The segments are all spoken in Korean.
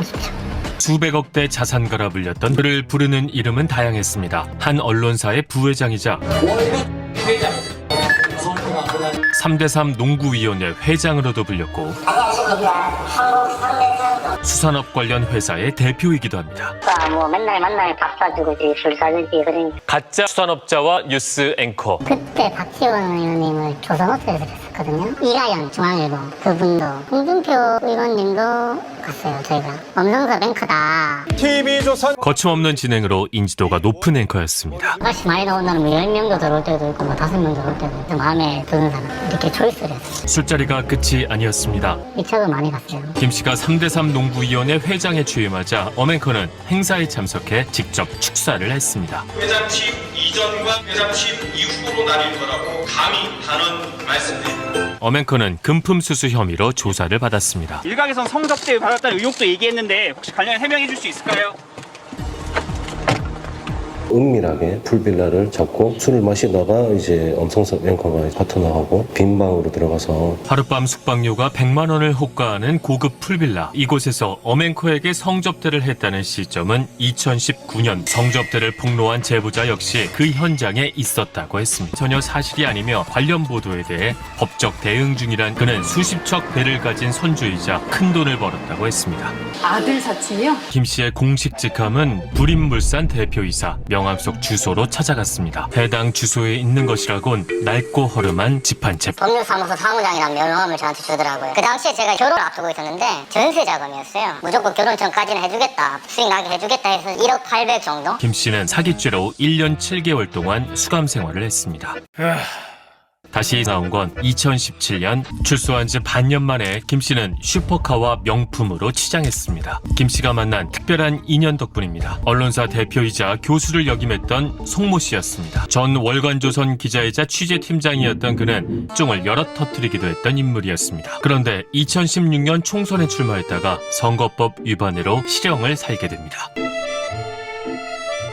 30초. 수백억대 자산가라 불렸던 그를 부르는 이름은 다양했습니다. 한 언론사의 부회장이자 3대3 농구위원회 회장으로도 불렸고 수산업 관련 회사의 대표이기도 합니다. 뭐 맨날 밥 사주고지 술 사주지 그러니까. 가짜 수산업자와 뉴스 앵커. 그때 박지원 의원님을 조선호텔에서 뵀었거든요. 이가연 중앙일보 그분도 홍준표 의원님도 갔어요. 저희가 엄성서 뱅크다. TV조선 거침없는 진행으로 인지도가 높은 앵커였습니다. 아가씨 많이 나온 날은 뭐 10명도 들어올 때도 있고 뭐 5명 들어올 때도 있고 마음에 드는 사람 이렇게 초이스를 했어요. 술자리가 끝이 아니었습니다. 2차도 많이 갔어요. 김 씨가 3대3 농구위원회 회장에 취임하자 엄앵커는 행사에 참석해 직접 축사를 했습니다. 회장직 이전과 회장직 이후로 나뉠 거라고 감히 단언 말씀드립니다. 엄앵커는 금품 수수 혐의로 조사를 받았습니다. 일각에선 성접대 받았다는 의혹도 얘기했는데 혹시 관련 해명해 줄 수 있을까요? 은밀하게 풀빌라를 잡고 술을 마시다가 이제 엄성섭 앵커가 파트너하고 빈 방으로 들어가서 하룻밤 숙박료가 100만 원을 호가하는 고급 풀빌라. 이곳에서 엄앵커에게 성접대를 했다는 시점은 2019년. 성접대를 폭로한 제보자 역시 그 현장에 있었다고 했습니다. 전혀 사실이 아니며 관련 보도에 대해 법적 대응 중이란 그는 수십 척 배를 가진 손주이자 큰 돈을 벌었다고 했습니다. 아들 사칭이요? 김 씨의 공식 직함은 불임물산 대표이사. 명함 속 주소로 찾아갔습니다. 해당 주소에 있는 것이라곤 낡고 허름한 집 한 채. 법률사무소 사무장이라는 명함을 저한테 주더라고요. 그 당시에 제가 결혼을 앞두고 있었는데 전세 자금이었어요. 무조건 결혼 전까지는 해주겠다. 수익 나게 해주겠다 해서 1억 800 정도? 김 씨는 사기죄로 1년 7개월 동안 수감 생활을 했습니다. 다시 나온 건 2017년. 출소한 지 반년 만에 김 씨는 슈퍼카와 명품으로 치장했습니다. 김 씨가 만난 특별한 인연 덕분입니다. 언론사 대표이자 교수를 역임했던 송모 씨였습니다. 전 월간조선 기자이자 취재팀장이었던 그는 쫑을 여럿 터뜨리기도 했던 인물이었습니다. 그런데 2016년 총선에 출마했다가 선거법 위반으로 실형을 살게 됩니다.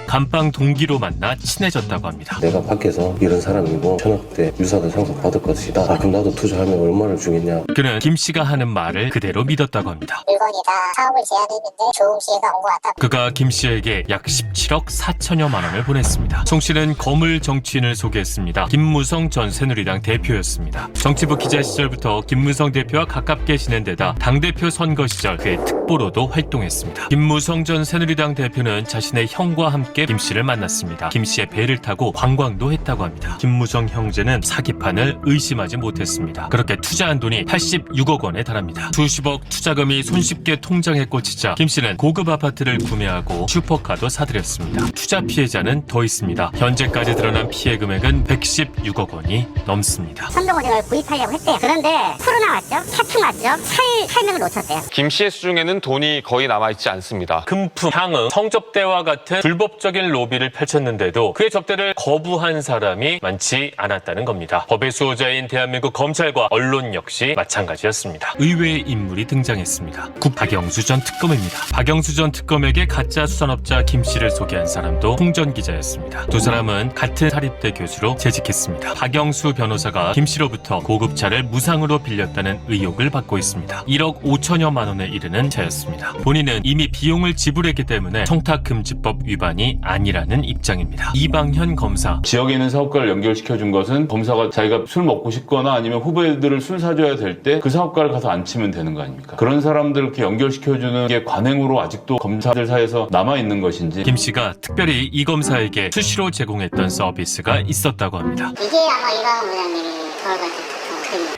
감방 동기로 만나 친해졌다고 합니다. 내가 밖에서 이런 사람이고 천억대 유사도 상속받을 것이다. 그럼 나도 투자하면 얼마를 주겠냐. 그는 김 씨가 하는 말을 그대로 믿었다고 합니다. 물건이다. 사업을 제안했는데 좋은 기회가 온 것 같다. 그가 김 씨에게 약 17억 4천여만 원을 보냈습니다. 송 씨는 거물 정치인을 소개했습니다. 김무성 전 새누리당 대표였습니다. 정치부 기자 시절부터 김무성 대표와 가깝게 지낸 데다 당대표 선거 시절 그의 특보로도 활동했습니다. 김무성 전 새누리당 대표는 자신의 형과 함께 김 씨를 만났습니다. 김 씨의 배를 타고 관광도 했다고 합니다. 김무성 형제는 사기판을 의심하지 못했습니다. 그렇게 투자한 돈이 86억 원에 달합니다. 수십억 투자금이 손쉽게 통장에 꽂히자 김 씨는 고급 아파트를 구매하고 슈퍼카도 사들였습니다. 투자 피해자는 더 있습니다. 현재까지 드러난 피해 금액은 116억 원이 넘습니다. 선동호생을 구입하려고 했대요. 그런데 코로나 왔죠? 태풍 왔죠? 타이밍을 놓쳤대요. 김 씨의 수중에는 돈이 거의 남아있지 않습니다. 금품, 향응, 성접대와 같은 불법적인 로비를 펼쳤는데도 그의 접대를 거부한 사람이 많지 않았다는 겁니다. 법의 수호자인 대한민국 검찰과 언론 역시 마찬가지였습니다. 의외의 인물이 등장했습니다. 박영수 전 특검입니다. 박영수 전 특검에게 가짜 수산업자 김 씨를 소개한 사람도 홍 전 기자였습니다. 두 사람은 같은 사립대 교수로 재직했습니다. 박영수 변호사가 김 씨로부터 고급차를 무상으로 빌렸다는 의혹을 받고 있습니다. 1억 5천여만 원에 이르는 차였습니다. 본인은 이미 비용을 지불했기 때문에 청탁금지법 위반이 아니라는 입장입니다. 이방현 검사. 지역에 있는 사업가를 연결시켜준 것은 검사가 자기가 술 먹고 싶거나 아니면 후배들을 술 사줘야 될 때 그 사업가를 가서 앉히면 되는 거 아닙니까? 그런 사람들을 이렇게 연결시켜주는 게 관행으로 아직도 검사들 사이에서 남아있는 것인지. 김 씨가 특별히 이 검사에게 수시로 제공했던 서비스가 있었다고 합니다. 이게 아마 이광훈 부장님이 서울같은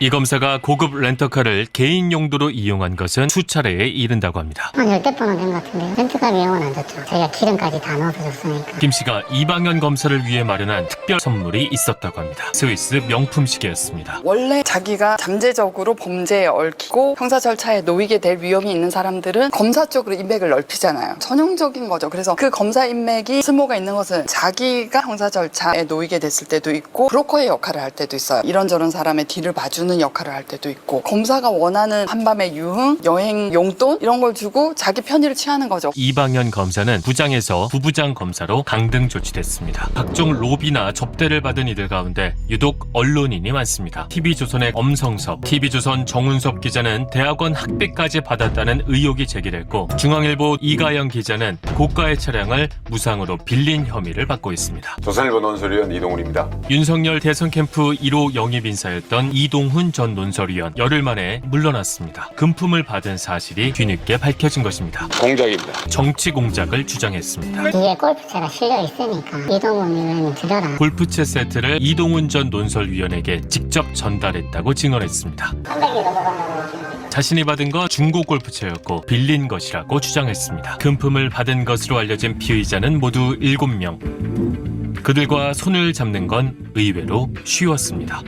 이 검사가 고급 렌터카를 개인 용도로 이용한 것은 수차례에 이른다고 합니다. 한 10대번은 된 것 같은데 렌트카 비용은 안 줬죠. 저희가 기름까지 다 넣어서 줬으니까. 김 씨가 이방현 검사를 위해 마련한 특별 선물이 있었다고 합니다. 스위스 명품 시계였습니다. 원래 자기가 잠재적으로 범죄에 얽히고 형사 절차에 놓이게 될 위험이 있는 사람들은 검사 쪽으로 인맥을 넓히잖아요. 전형적인 거죠. 그래서 그 검사 인맥이 쓸모가 있는 것은 자기가 형사 절차에 놓이게 됐을 때도 있고 브로커의 역할을 할 때도 있어요. 이런저런 사람의 딜을 봐주는 주는 역할을 할 때도 있고 검사가 원하는 한밤의 유흥, 여행 용돈 이런 걸 주고 자기 편의를 취하는 거죠. 이방현 검사는 부장에서 부부장 검사로 강등 조치됐습니다. 각종 로비나 접대를 받은 이들 가운데 유독 언론인이 많습니다. TV조선의 엄성섭, TV조선 정운섭 기자는 대학원 학비까지 받았다는 의혹이 제기됐고 중앙일보 이가영 기자는 고가의 차량을 무상으로 빌린 혐의를 받고 있습니다. 조선일보 논설위원 이동훈입니다. 윤석열 대선 캠프 1호 영입 인사였던 이동훈 전 논설위원 열흘 만에 물러났습니다. 금품을 받은 사실이 뒤늦게 밝혀진 것입니다. 공작입니다. 정치 공작을 주장했습니다. 뒤에 골프채가 실려 있으니까 이동훈 의원이 드려라. 골프채 세트를 이동훈 전 논설위원에게 직접 전달했다고 증언했습니다. 300이 넘어간다고. 자신이 받은 건 중고 골프채였고 빌린 것이라고 주장했습니다. 금품을 받은 것으로 알려진 피의자는 모두 7명. 그들과 손을 잡는 건 의외로 쉬웠습니다.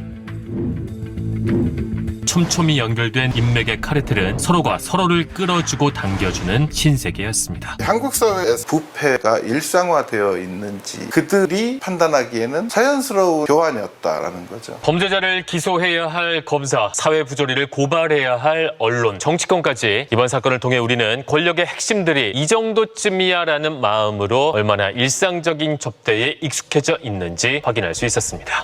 촘촘히 연결된 인맥의 카르텔은 서로가 서로를 끌어주고 당겨주는 신세계였습니다. 한국 사회에서 부패가 일상화되어 있는지 그들이 판단하기에는 자연스러운 교환이었다라는 거죠. 범죄자를 기소해야 할 검사, 사회 부조리를 고발해야 할 언론, 정치권까지 이번 사건을 통해 우리는 권력의 핵심들이 이 정도쯤이야라는 마음으로 얼마나 일상적인 접대에 익숙해져 있는지 확인할 수 있었습니다.